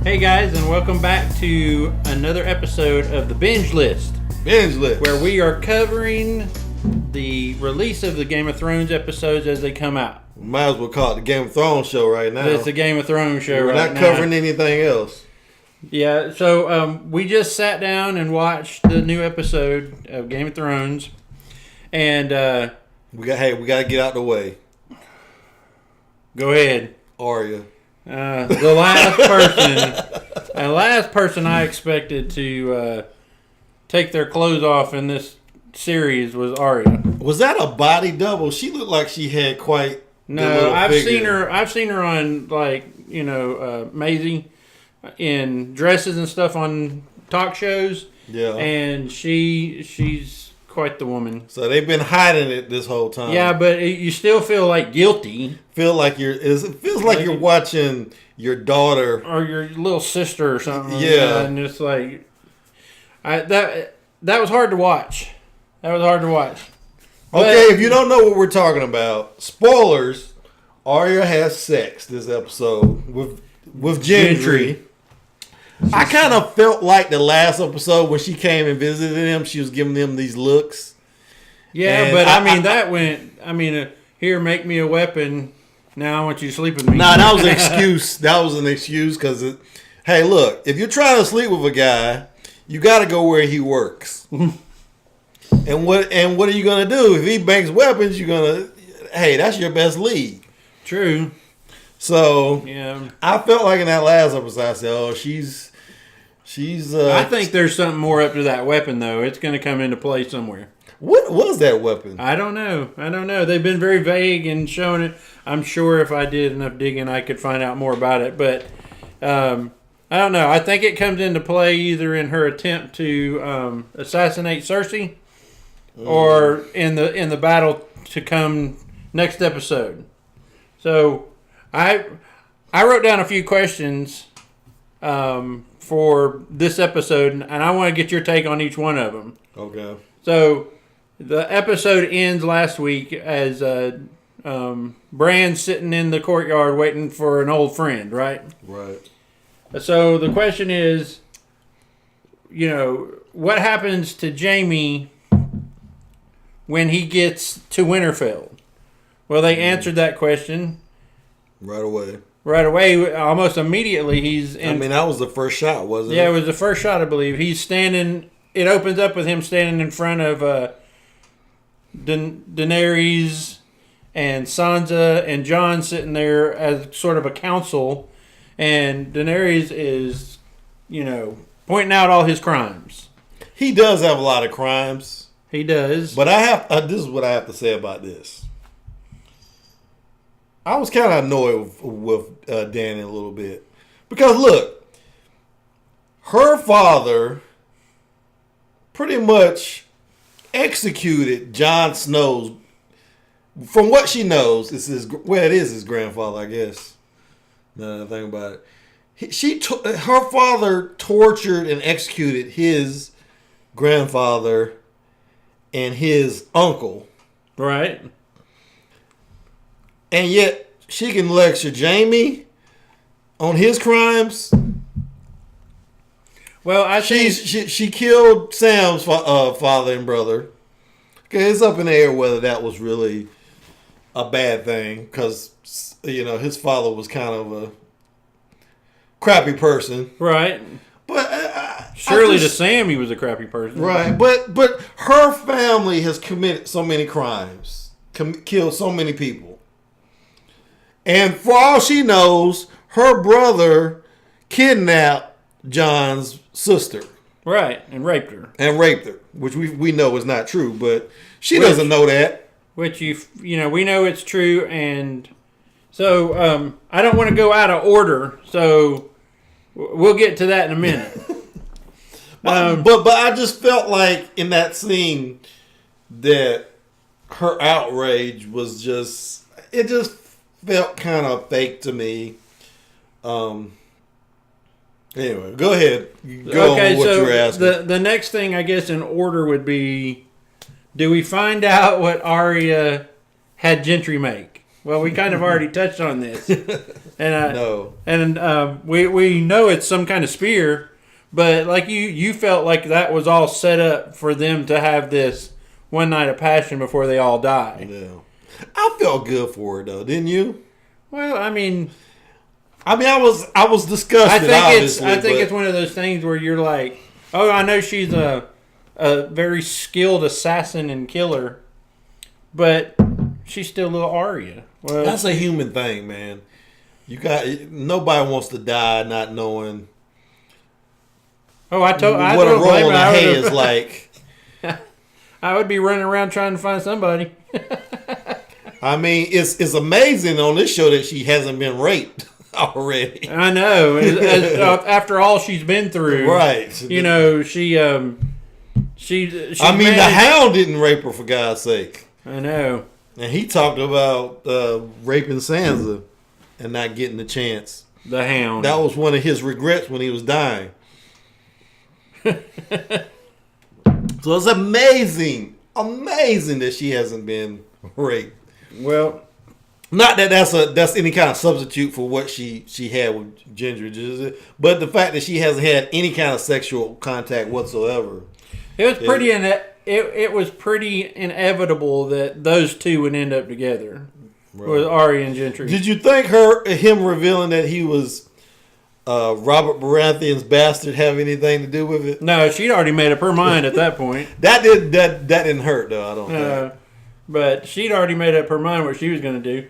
Hey guys, and welcome back to another episode of the Binge List. Binge List. Where we are covering the release of the Game of Thrones episodes as they come out. We might as well call it the Game of Thrones show right now. It's the Game of Thrones show right now. We're not covering anything else. Yeah, so we just sat down and watched the new episode of Game of Thrones. And we got to get out the way. Go ahead. Arya. The last person I expected to take their clothes off in this series was Arya. Was that a body double? She looked like she had quite. No, I've seen her on Maisie in dresses and stuff on talk shows. Yeah, and she's quite the woman. So they've been hiding it this whole time. Yeah, but you still feel like guilty. It feels like you're watching your daughter or your little sister or something. Yeah, and it's like that was hard to watch. Okay, if you don't know what we're talking about, spoilers. Arya has sex this episode with Gendry. I kind of felt like the last episode when she came and visited him, she was giving them these looks. Yeah, and but here, make me a weapon. Now I want you to sleep with me. Nah, that was an excuse. That was an excuse because, hey, look, if you're trying to sleep with a guy, you got to go where he works. And what are you gonna do if he makes weapons? You're gonna, hey, that's your best lead. True. So yeah, I felt like in that last episode, I said, "Oh, she's." I think there's something more up to that weapon, though. It's going to come into play somewhere. What was that weapon? I don't know. They've been very vague in showing it. I'm sure if I did enough digging, I could find out more about it. But I don't know. I think it comes into play either in her attempt to assassinate Cersei, or in the battle to come next episode. So I wrote down a few questions for this episode, and I want to get your take on each one of them. Okay. So the episode ends last week as Bran's sitting in the courtyard waiting for an old friend, right? Right. So the question is, what happens to Jaime when he gets to Winterfell? Well, they answered that question right away. Almost immediately, he's in. That was the first shot, wasn't it? Yeah, it was the first shot, I believe. He's standing. It opens up with him standing in front of Daenerys and Sansa and Jon sitting there as sort of a council, and Daenerys is, pointing out all his crimes. He does have a lot of crimes. He does. But this is what I have to say about this. I was kind of annoyed with Dany a little bit. Because, look, her father pretty much executed Jon Snow's, from what she knows, it is his grandfather, I guess. Now that I think about it. Her father tortured and executed his grandfather and his uncle. Right. And yet, she can lecture Jaime on his crimes. Well, I think she killed Sam's father and brother. Okay, it's up in the air whether that was really a bad thing because his father was kind of a crappy person, right? But surely to Sam, he was a crappy person, right? But her family has committed so many crimes, killed so many people. And for all she knows, her brother kidnapped Jon's sister. Right, and raped her. Which we know is not true, but she doesn't know that. Which, we know it's true, and so I don't want to go out of order, so we'll get to that in a minute. But I just felt like in that scene that her outrage was just felt kind of fake to me. Anyway, go ahead. Go on with what you were asking. The next thing, I guess, in order would be, do we find out what Arya had Gendry make? Well, we kind of already touched on this, and No. and we know it's some kind of spear, but like you felt like that was all set up for them to have this one night of passion before they all die. Yeah. I felt good for her though, didn't you? Well, I mean, I was disgusted. I think it's one of those things where you're like, oh, I know she's a very skilled assassin and killer, but she's still a little Arya. Well, that's a human thing, man. Nobody wants to die not knowing. Oh, I what a roll in the hay is like. I would be running around trying to find somebody. I mean, it's amazing on this show that she hasn't been raped already. I know. After all she's been through, right? You know, she I mean, the Hound didn't rape her, for God's sake. I know. And he talked about raping Sansa and not getting the chance. The Hound. That was one of his regrets when he was dying. So it's amazing that she hasn't been raped. Well, not that that's any kind of substitute for what she had with Gendry, but the fact that she hasn't had any kind of sexual contact whatsoever. It was pretty. It was pretty inevitable that those two would end up together, right, with Arya and Gendry. Did you think him revealing that he was Robert Baratheon's bastard have anything to do with it? No, she'd already made up her mind at that point. That didn't hurt though. I don't think. But she'd already made up her mind what she was going to do: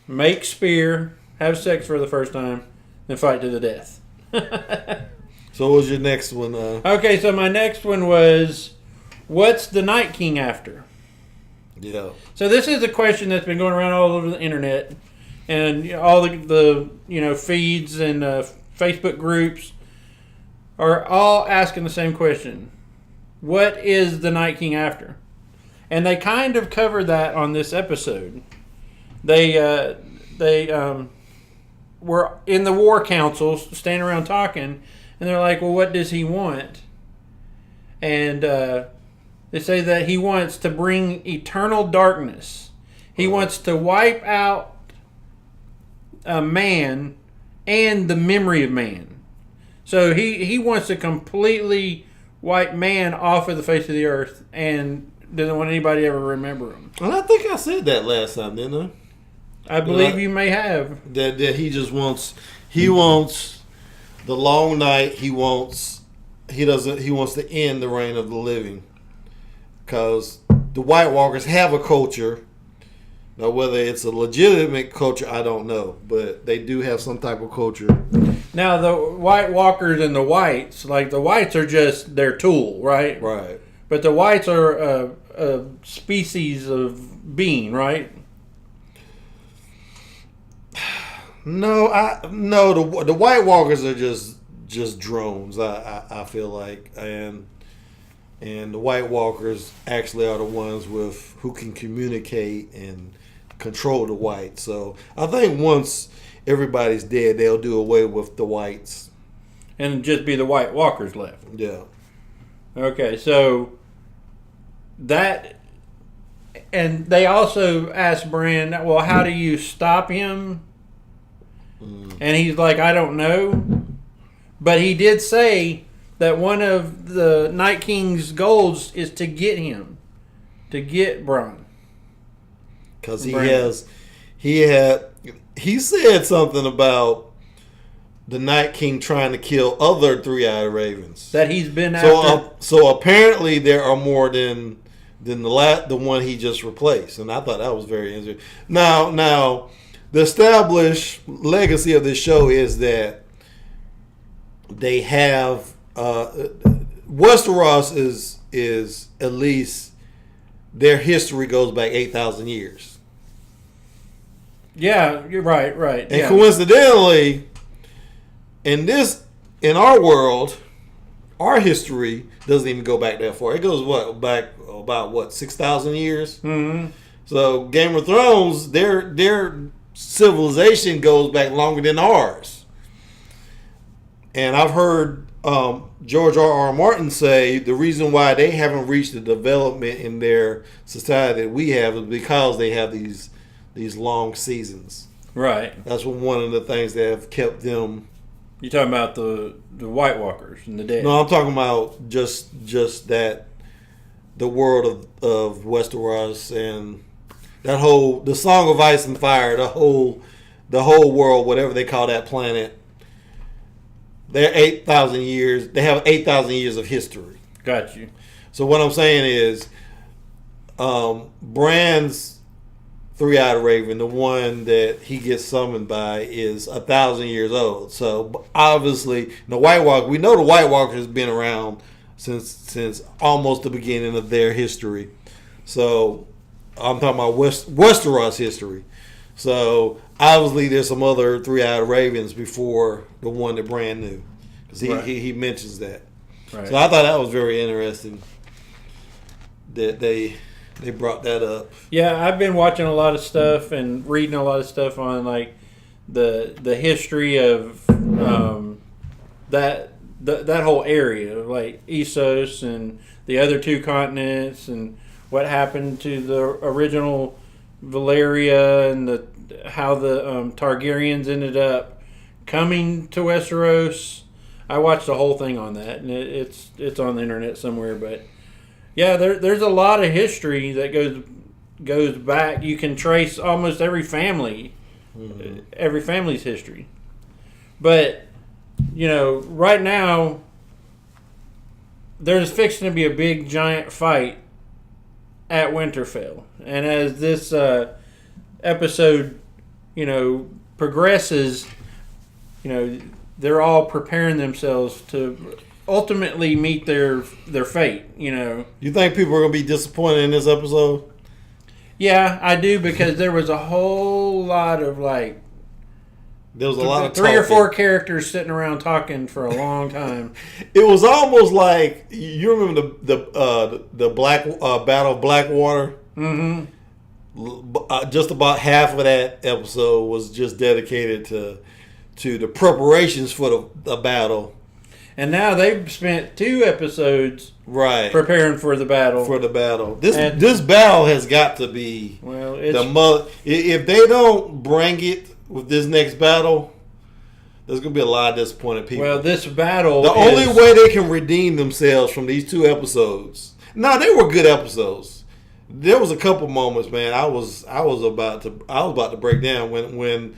make spear, have sex for the first time, then fight to the death. So what was your next one? Okay, so my next one was, what's the Night King after? Yeah. So this is a question that's been going around all over the internet, and all the feeds and Facebook groups are all asking the same question: what is the Night King after? And they kind of cover that on this episode. They were in the war councils, standing around talking, and they're like, well, what does he want? And they say that he wants to bring eternal darkness. He wants to wipe out a man and the memory of man. So he wants to completely wipe man off of the face of the earth and doesn't want anybody to ever remember him. And I think I said that last time, didn't I? I believe you may have. That he just wants the long night. He wants to end the reign of the living, because the White Walkers have a culture. Now, whether it's a legitimate culture, I don't know, but they do have some type of culture. Now, the White Walkers and the Whites, like the Whites are just their tool, right? Right. But the Whites are a species of being, right? No, the White Walkers are just drones. I feel like, and the White Walkers actually are the ones who can communicate and control the Whites. So I think once everybody's dead, they'll do away with the Whites, and just be the White Walkers left. Yeah. Okay, so that, and they also asked Bran, well, how do you stop him? And he's like, I don't know. But he did say that one of the Night King's goals is to get him, to get Bran. Because he said something about the Night King trying to kill other three-eyed ravens. That he's been after. So apparently there are more than the one he just replaced. And I thought that was very interesting. Now, the established legacy of this show is that they have Westeros is at least their history goes back 8,000 years. Yeah, you're right. And coincidentally, in our world, our history doesn't even go back that far. It goes back about 6,000 years. Mm-hmm. So Game of Thrones, their civilization goes back longer than ours. And I've heard George R.R. Martin say the reason why they haven't reached the development in their society that we have is because they have these these long seasons. Right. That's one of the things that have kept them. You're talking about the White Walkers and the dead. No, I'm talking about just that the world of Westeros and the Song of Ice and Fire, the whole world, whatever they call that planet. They're 8,000 years. They have 8,000 years of history. Got you. So what I'm saying is, Bran's three-eyed raven, the one that he gets summoned by, is 1,000 years old. So obviously, the White Walker. We know the White Walker has been around since almost the beginning of their history. So I'm talking about Westeros history. So obviously, there's some other three-eyed ravens before the one that Bran knew, because he mentions that. Right. So I thought that was very interesting that they brought that up. Yeah, I've been watching a lot of stuff and reading a lot of stuff on like the history of that whole area, like Essos and the other two continents, and what happened to the original Valyria and how the Targaryens ended up coming to Westeros. I watched the whole thing on that, and it's on the internet somewhere. But yeah, there's a lot of history that goes back. You can trace almost every family, every family's history. But right now there's fixing to be a big giant fight at Winterfell, and as this episode progresses, they're all preparing themselves to ultimately meet their fate. You think people are going to be disappointed in this episode? Yeah, I do, because there was a whole lot of there was a lot of three or four characters sitting around talking for a long time. It was almost like, you remember the Black Battle of Blackwater? Mm-hmm. Just about half of that episode was just dedicated to the preparations for the battle. And now they've spent 2 episodes preparing for the battle. This battle has got to be if they don't bring it with this next battle, there's going to be a lot of disappointed people. Well, this battle only way they can redeem themselves from these 2 episodes. No, they were good episodes. There was a couple moments, man. I was about to break down when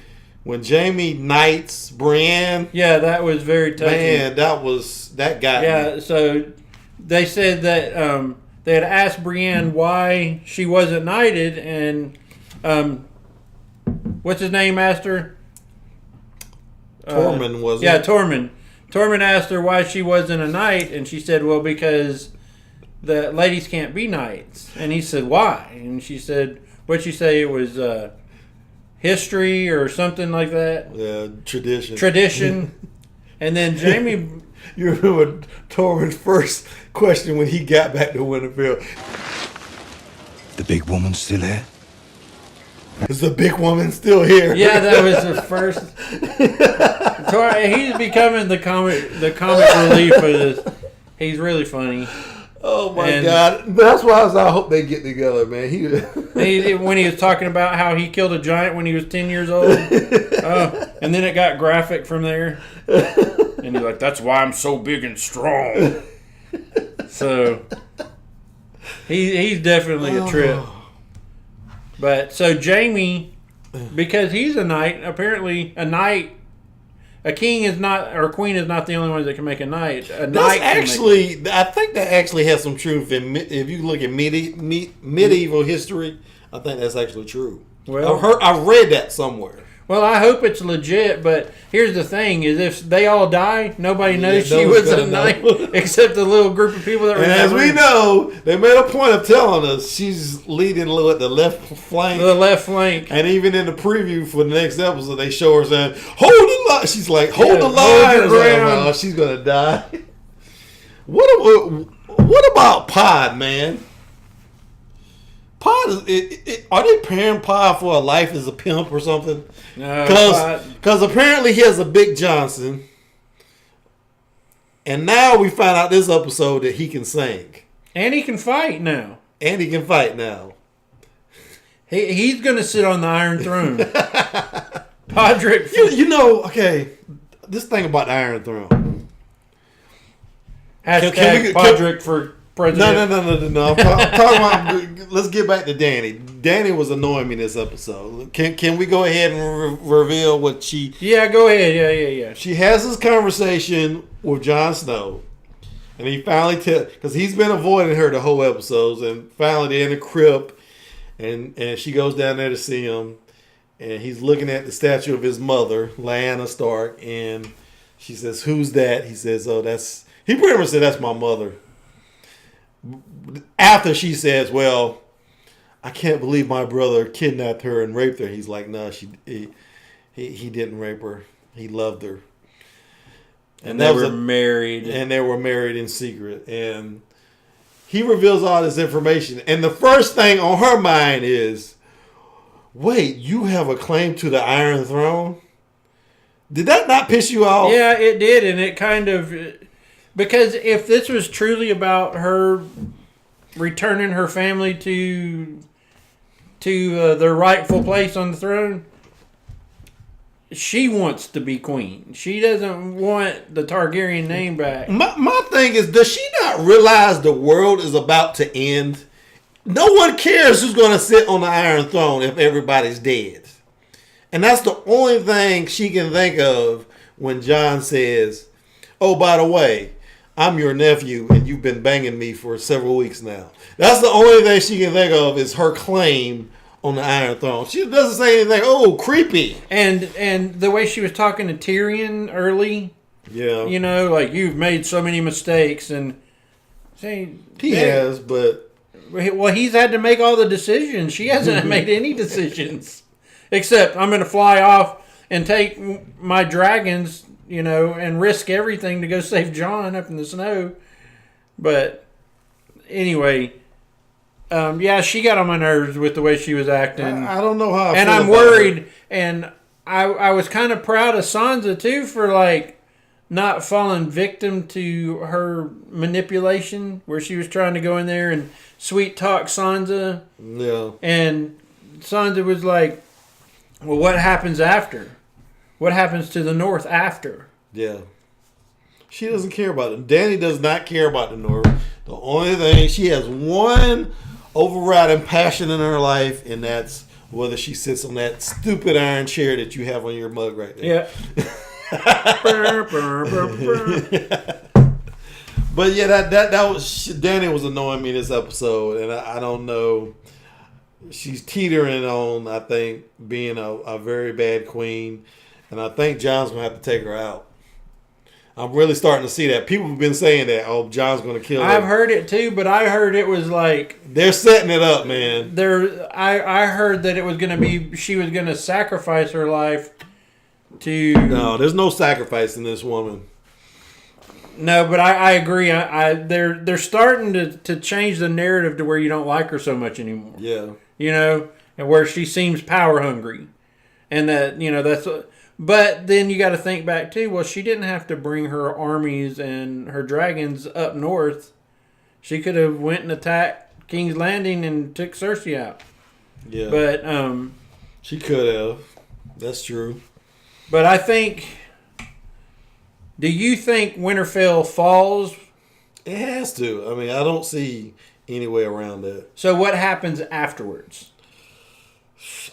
Jaime knights Brienne. Yeah, that was very touching. Man, that got me. Yeah, so they said that they had asked Brienne why she wasn't knighted, and what's his name asked her? Tormund was it? Yeah, Tormund. Tormund asked her why she wasn't a knight, and she said, well, because the ladies can't be knights. And he said, why? And she said, what'd she say? It was history or something like that? Yeah, tradition. Tradition. And then Jaime... You remember Tormund's first question when he got back to Winterfell? The big woman still here? Is the big woman still here? Yeah, that was the first. He's becoming the comic relief of this. He's really funny. Oh my God! That's why I hope they get together, man. When he was talking about how he killed a giant when he was 10 years old, and then it got graphic from there. And he's like, "That's why I'm so big and strong." So he's definitely a trip. But so Jaime, because he's a knight, apparently a king is not, or a queen is not the only one that can make a knight. I think that actually has some truth. If you look at medieval history, I think that's actually true. Well, I've read that somewhere. Well, I hope it's legit, but here's the thing: is if they all die, nobody knows she was a knight, except the little group of people that were. And as we know, they made a point of telling us she's leading at the left flank. The left flank. And even in the preview for the next episode, they show her saying, "Hold the line." She's like, "Hold the line." Like, she's gonna die. What about Pod, man? Pod are they paying Pod for a life as a pimp or something? No, because apparently he has a Big Johnson, and now we find out this episode that he can sing and he can fight now. He's going to sit on the Iron Throne. Podrick. Okay, this thing about the Iron Throne. Hashtag Podrick for president. No. I'm talking about. Let's get back to Dany. Dany was annoying me this episode. Can we go ahead and reveal what she? Yeah, go ahead. Yeah. She has this conversation with Jon Snow, and he finally because he's been avoiding her the whole episodes, and finally they're in the crypt, and she goes down there to see him, and he's looking at the statue of his mother, Lyanna Stark, and she says, "Who's that?" He says, "Oh, that's." He pretty much said, "That's my mother." After she says, "Well, I can't believe my brother kidnapped her and raped her." He's like, "No, he didn't rape her. He loved her." And they were married. And they were married in secret. And he reveals all this information. And the first thing on her mind is, wait, you have a claim to the Iron Throne? Did that not piss you off? Yeah, it did. And it kind of... Because if this was truly about her returning her family to their rightful place on the throne, she wants to be queen. She doesn't want the Targaryen name back. My thing is, does she not realize the world is about to end? No one cares who's going to sit on the Iron Throne if everybody's dead. And that's the only thing she can think of when Jon says, "Oh, by the way, I'm your nephew and you've been banging me for several weeks now." That's the only thing she can think of is her claim on the Iron Throne. She doesn't say anything. Oh, creepy. And the way she was talking to Tyrion early. Yeah. Like, you've made so many mistakes. And he has, but... Well, he's had to make all the decisions. She hasn't made any decisions. Except, I'm going to fly off and take my dragons, and risk everything to go save Jon up in the snow. But, anyway... she got on my nerves with the way she was acting. I don't know how I and feel I'm about worried. it. And I was kind of proud of Sansa, too, for, not falling victim to her manipulation, where she was trying to go in there and sweet-talk Sansa. Yeah. And Sansa was like, well, what happens after? What happens to the North after? Yeah. She doesn't care about it. Dany does not care about the North. The only thing, she has one overriding passion in her life, and that's whether she sits on that stupid iron chair that you have on your mug right there. Yeah. But yeah, that was Dany was annoying me this episode, and I don't know. She's teetering on, I think, being a very bad queen, and I think Jon's gonna have to take her out. I'm really starting to see that. People have been saying that, oh, Jon's going to kill her. I've heard it too, but I heard it was like... They're setting it up, man. I heard that it was going to be... She was going to sacrifice her life to... No, there's no sacrifice in this woman. No, but I agree. They're starting to change the narrative to where you don't like her so much anymore. Yeah. And where she seems power hungry. And that, that's... But then you got to think back too. Well, she didn't have to bring her armies and her dragons up north. She could have went and attacked King's Landing and took Cersei out. Yeah, but she could have. That's true. But I think. Do you think Winterfell falls? It has to. I mean, I don't see any way around that. So what happens afterwards?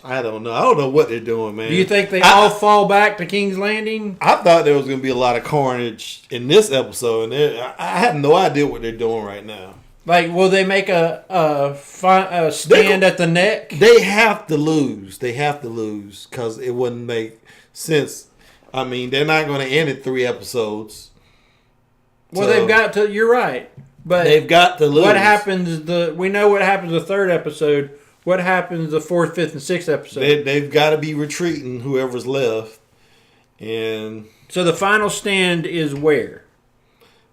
I don't know. I don't know what they're doing, man. Do you think they all fall back to King's Landing? I thought there was going to be a lot of carnage in this episode, and I have no idea what they're doing right now. Like, will they make a stand at the neck? They have to lose. They have to lose because it wouldn't make sense. I mean, they're not going to end it 3 episodes. Well, they've got to. You're right, but they've got to lose. What happens? We know what happens the 3rd episode. What happens the 4th, 5th, and 6th episode? They've got to be retreating, whoever's left. And so the final stand is where?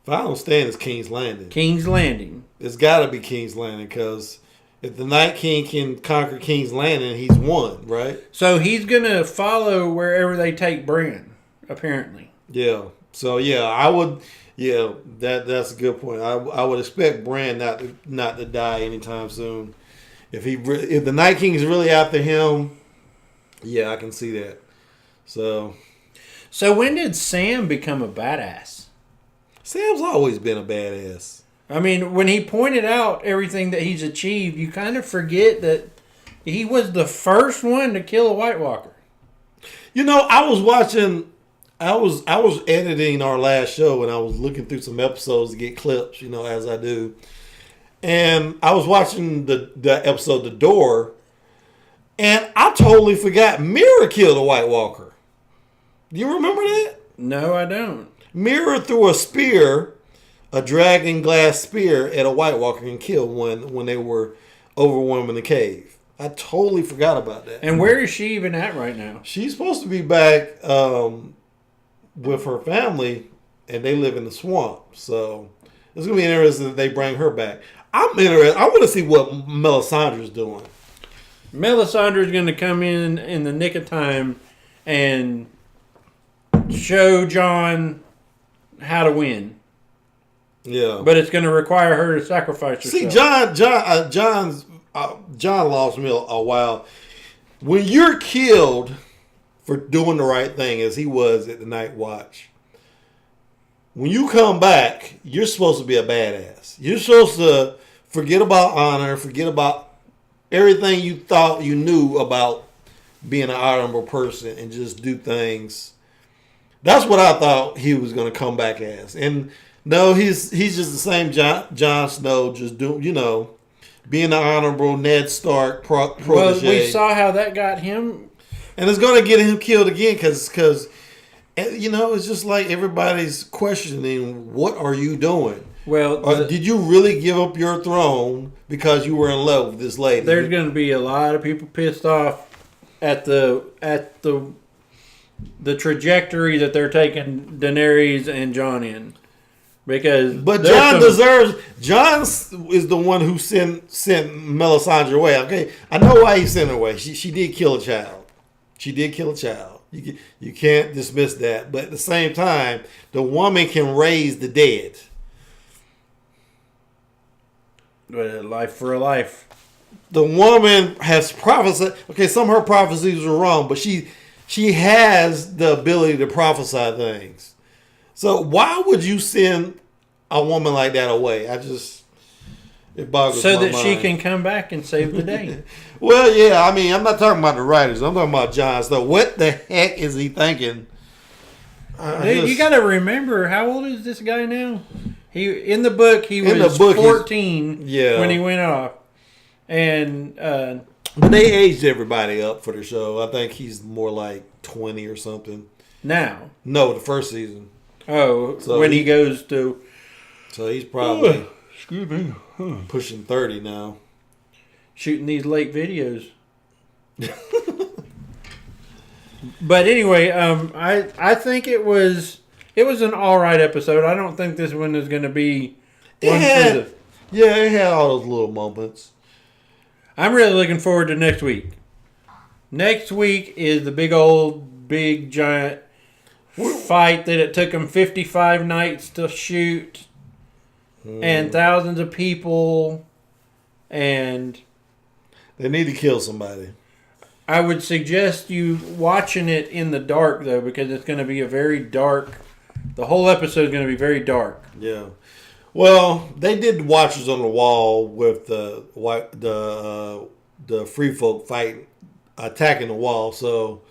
Final stand is King's Landing. King's Landing. It's got to be King's Landing because if the Night King can conquer King's Landing, he's won, right? So he's going to follow wherever they take Bran, apparently. Yeah. So, yeah, I would... Yeah, that's a good point. I would expect Bran not to die anytime soon. If the Night King is really after him, yeah, I can see that. So when did Sam become a badass? Sam's always been a badass. I mean, when he pointed out everything that he's achieved, you kind of forget that he was the first one to kill a White Walker. You know, I was editing our last show and I was looking through some episodes to get clips, you know, as I do. And I was watching the episode The Door, and I totally forgot Mira killed a White Walker. Do you remember that? No, I don't. Mira threw a spear, a dragon glass spear, at a White Walker and killed one when they were overwhelming the cave. I totally forgot about that. And where is she even at right now? She's supposed to be back with her family, and they live in the swamp. So it's going to be interesting that they bring her back. I'm interested. I want to see what Melisandre's doing. Melisandre's going to come in the nick of time and show Jon how to win. Yeah, but it's going to require her to sacrifice herself. See, Jon lost me a while. When you're killed for doing the right thing, as he was at the Night Watch, when you come back, you're supposed to be a badass. You're supposed to forget about honor, forget about everything you thought you knew about being an honorable person, and just do things. That's what I thought he was going to come back as. And no, he's just the same Jon Snow, just being an honorable Ned Stark protege. Well, we saw how that got him. And it's going to get him killed again because it's just like everybody's questioning, what are you doing? Well, did you really give up your throne because you were in love with this lady? There's going to be a lot of people pissed off at the trajectory that they're taking Daenerys and Jon in. But Jon is the one who sent Melisandre away. Okay, I know why he sent her away. She did kill a child. You can't dismiss that. But at the same time, the woman can raise the dead. Life for a life. The woman has prophesied. Okay, some of her prophecies were wrong, but she has the ability to prophesy things. So why would you send a woman like that away? It boggles my mind. So that she can come back and save the day. Well, yeah, I mean, I'm not talking about the writers. I'm talking about Jon. So what the heck is he thinking? You got to remember, how old is this guy now? In the book, he was 14 when he went off. And but they aged everybody up for the show. I think he's more like 20 or something. Now? No, the first season. Oh, so when he goes to... So he's probably pushing 30 now. Shooting these late videos. But anyway, I think it was an all right episode. I don't think this one is going to be it had all those little moments. I'm really looking forward to next week. Next week is the big giant fight that it took them 55 nights to shoot, and thousands of people, and they need to kill somebody. I would suggest you watching it in the dark, though, because it's going to be a very dark. The whole episode is going to be very dark. Yeah. Well, they did Watchers on the Wall with the free folk fighting, attacking the wall. So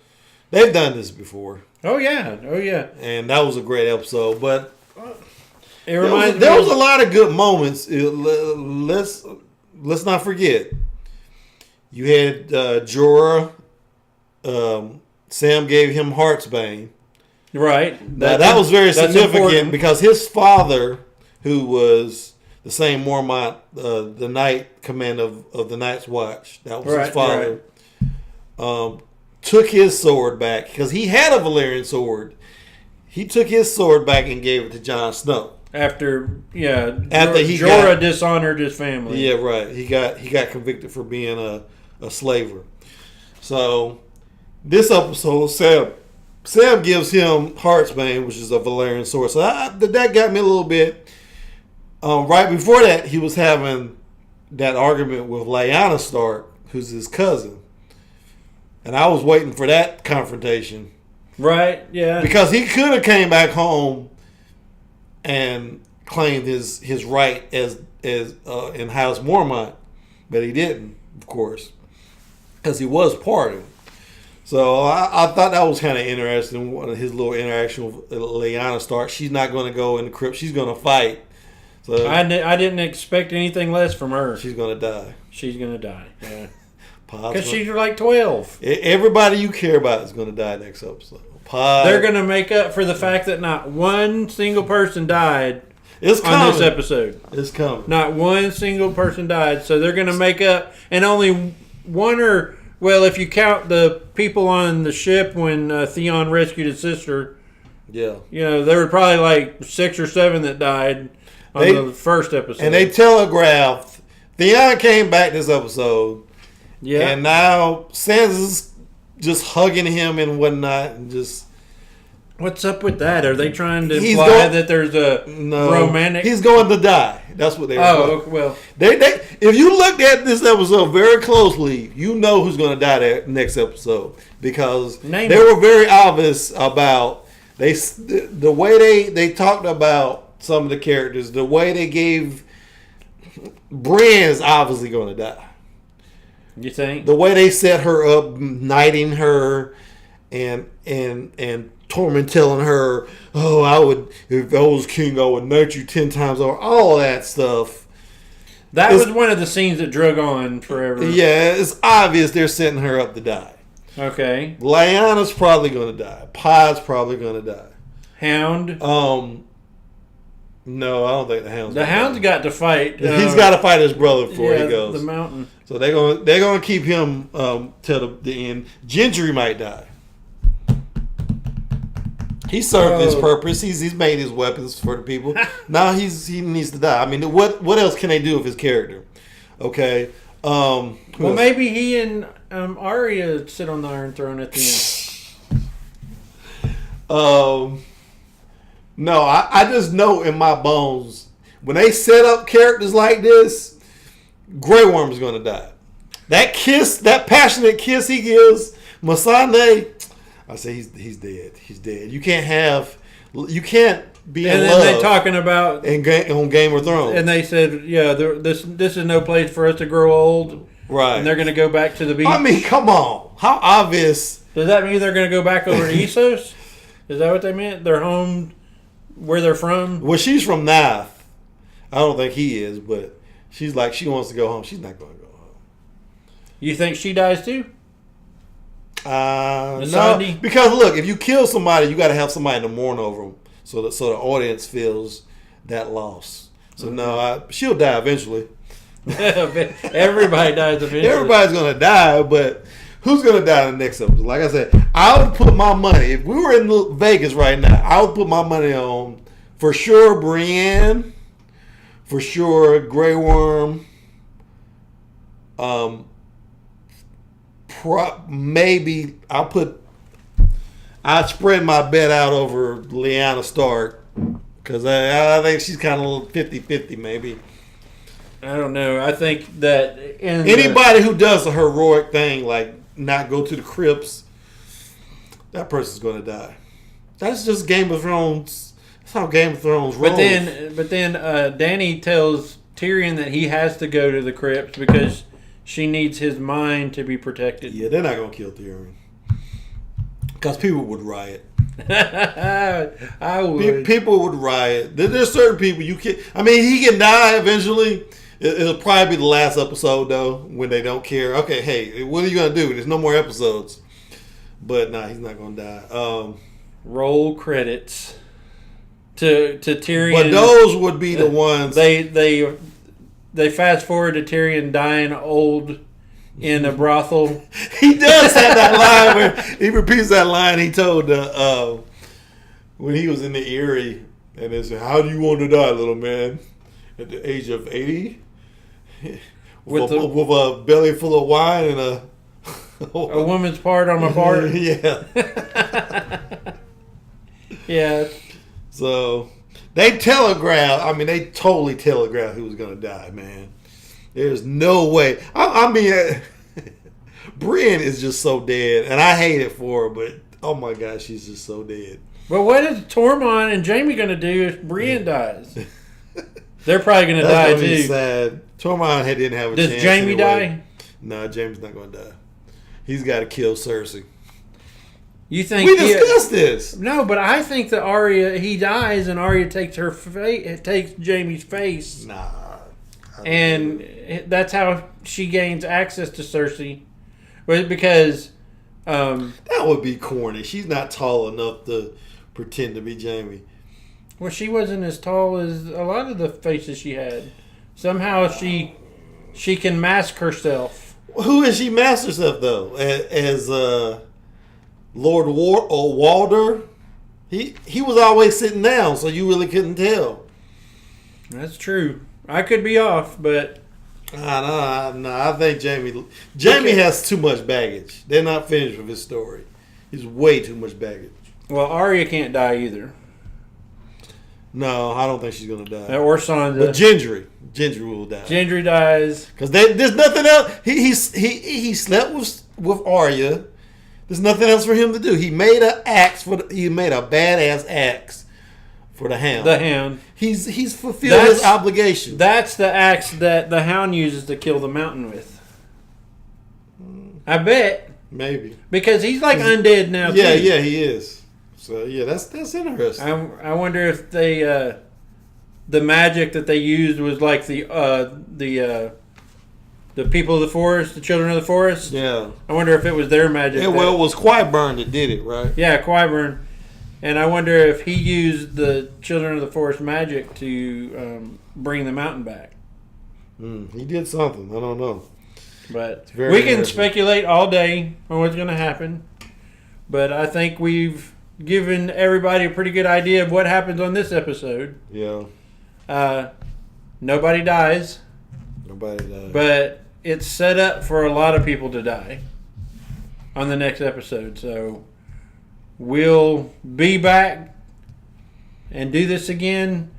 they've done this before. Oh yeah. And that was a great episode. But it reminds there was a lot of good moments. Let's not forget. You had Jorah. Sam gave him Heartsbane. Right. That was very significant because his father, who was the same Mormont, the night command of the Night's Watch, that was his father, took his sword back because he had a Valyrian sword. He took his sword back and gave it to Jon Snow. After Jorah dishonored his family. Yeah, right. He got convicted for being a slaver. So this episode, Sam gives him Heartsbane, which is a Valyrian sword. So that got me a little bit. Right before that, he was having that argument with Lyanna Stark, who's his cousin. And I was waiting for that confrontation. Right, yeah. Because he could have came back home and claimed his right as in House Mormont, but he didn't, of course, because he was part of it. So I thought that was kind of interesting. One of his little interaction with Lyanna Stark. She's not going to go in the crypt. She's going to fight. So I didn't expect anything less from her. she's going to die. She's going to die. Yeah. Pod's Because she's like 12. everybody you care about is going to die next episode. They're going to make up for the fact that not one single person died It's on coming. this episode. It's coming. Not one single person died. So they're going to make up, and only one or, well, if you count the people on the ship when Theon rescued his sister, Yeah. there were probably like 6 or 7 that died on the first episode. And they telegraphed. Theon came back this episode. yeah. And now Sansa's just hugging him and whatnot, and just What's up with that? Are they trying to He's imply going- that there's a romantic? He's going to die. That's what they were. Oh, okay, well, They if you looked at this episode very closely, you know who's going to die that next episode, because Name they it. were very obvious about the way they talked about some of the characters, the way they gave Brienne's obviously going to die. you think? The way they set her up, knighting her, and Tormund telling her, "Oh, I would, if I was king, I would knight you 10 times over." All that stuff. That It's- was one of the scenes that drug on forever. Yeah, it's obvious they're setting her up to die. Okay. Lyanna's probably going to die. Pod's probably going to die. Hound. No, I don't think the Hound's. The gonna Hound's die. got to fight. He's got to fight his brother before yeah, he goes. the mountain. So they're gonna keep him till the end. Gendry might die. He served his purpose. He's made his weapons for the people. Now he needs to die. I mean, what else can they do with his character? Okay. Well, maybe he and Arya sit on the Iron Throne at the end. No, I just know in my bones when they set up characters like this, Grey Worm is going to die. That kiss, that passionate kiss he gives Missandei, I say he's dead. He's dead. You can't be And in then love. they talking about, on Game of Thrones, and they said, yeah, this is no place for us to grow old. right? And they're going to go back to the beach. I mean, come on, how obvious? Does that mean they're going to go back over to Essos? Is that what they meant? Their home, where they're from? Well, she's from Nath. I don't think he is, but she's like, she wants to go home. She's not going to go home. You think she dies too? No, Missandei? because look, if you kill somebody, you got to have somebody to mourn over them, so the audience feels that loss. So no, she'll die eventually. Everybody dies eventually. Everybody's gonna die, but who's gonna die in the next episode? Like I said, I would put my money, if we were in Vegas right now, I would put my money on for sure Brienne, for sure Grey Worm. Maybe I'd spread my bet out over Lyanna Stark, because I think she's kind of 50-50 maybe. I don't know. I think that Anybody who does a heroic thing, like not go to the crypts, that person's going to die. That's just Game of Thrones. That's how Game of Thrones rolls. But then Dany tells Tyrion that he has to go to the crypts because she needs his mind to be protected. Yeah, they're not going to kill Tyrion. Because people would riot. I would. People would riot. There's certain people you can't. I mean, he can die eventually. It'll probably be the last episode, though, when they don't care. Okay, hey, what are you going to do? There's no more episodes. But, nah, he's not going to die. Roll credits to Tyrion. But those would be the ones. They fast forward to Tyrion dying old in a brothel. He does have that line where he repeats that line he told when he was in the Eyrie, and they said, "How do you want to die, little man? At the age of 80, with a belly full of wine and a woman's part on my part." Yeah. Yeah. So they telegraphed. I mean, they totally telegraphed who was going to die, man. There's no way. I mean, Brienne is just so dead, and I hate it for her, but oh my gosh, she's just so dead. But what is Tormund and Jaime going to do if Brienne dies? They're probably going to die That's gonna be too. sad. Tormund didn't have a Does chance. Jaime anyway. die? No, Jaime's not going to die. He's got to kill Cersei. You think We discussed this. No, but I think that he dies and Arya takes takes Jaime's face, Nah. and that's how she gains access to Cersei. But because That would be corny. She's not tall enough to pretend to be Jaime. well, she wasn't as tall as a lot of the faces she had. Somehow she can mask herself. Who is she masked herself though? As Lord Walder? He was always sitting down, so you really couldn't tell. That's true. I could be off, but No, I think Jaime has too much baggage. They're not finished with his story. He's way too much baggage. well, Arya can't die either. No, I don't think she's gonna die. Or Sansa. But Gendry will die. Gendry dies. Because there's nothing else. He slept with Arya. There's nothing else for him to do. He made he made a badass axe for the Hound. The Hound. He's fulfilled his obligation. That's the axe that the Hound uses to kill the Mountain with. I bet. Maybe. Because he's like undead now, too. Yeah, he is. So yeah, that's interesting. I wonder if they the magic that they used was like the people of the forest, the children of the forest. Yeah. I wonder if it was their magic. Yeah, well, it was Qyburn that did it, right? Yeah, Qyburn. And I wonder if he used the children of the forest magic to bring the Mountain back. He did something. I don't know. But very we can interesting. speculate all day on what's going to happen. But I think we've given everybody a pretty good idea of what happens on this episode. Yeah. Nobody dies, Nobody died. but it's set up for a lot of people to die on the next episode. So we'll be back and do this again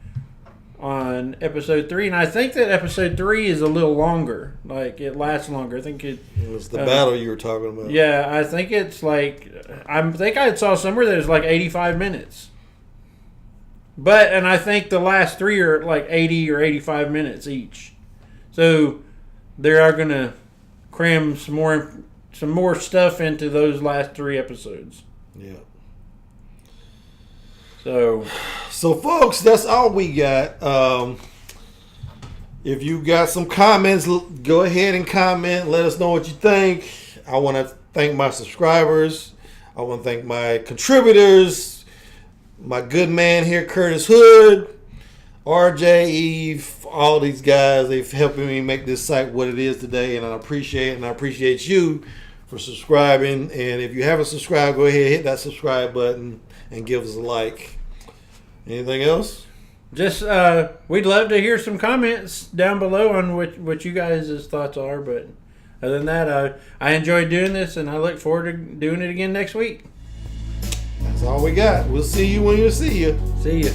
on episode 3. And I think that episode 3 is a little longer. Like, it lasts longer. I think It was the battle you were talking about. Yeah, I think it's like, I think I saw somewhere that it's like 85 minutes. And I think the last 3 are like 80 or 85 minutes each. So they are going to cram some more stuff into those last 3 episodes. Yeah. So folks, that's all we got. If you got some comments, go ahead and comment. Let us know what you think. I want to thank my subscribers. I want to thank my contributors. My good man here, Curtis Hood, RJ, Eve, all these guys. They've helped me make this site what it is today, and I appreciate it. And I appreciate you for subscribing. And if you haven't subscribed, go ahead and hit that subscribe button and give us a like. Anything else? just we'd love to hear some comments down below on what you guys' thoughts are. But other than that, I enjoyed doing this, and I look forward to doing it again next week. That's all we got. We'll see you when you see you. See you.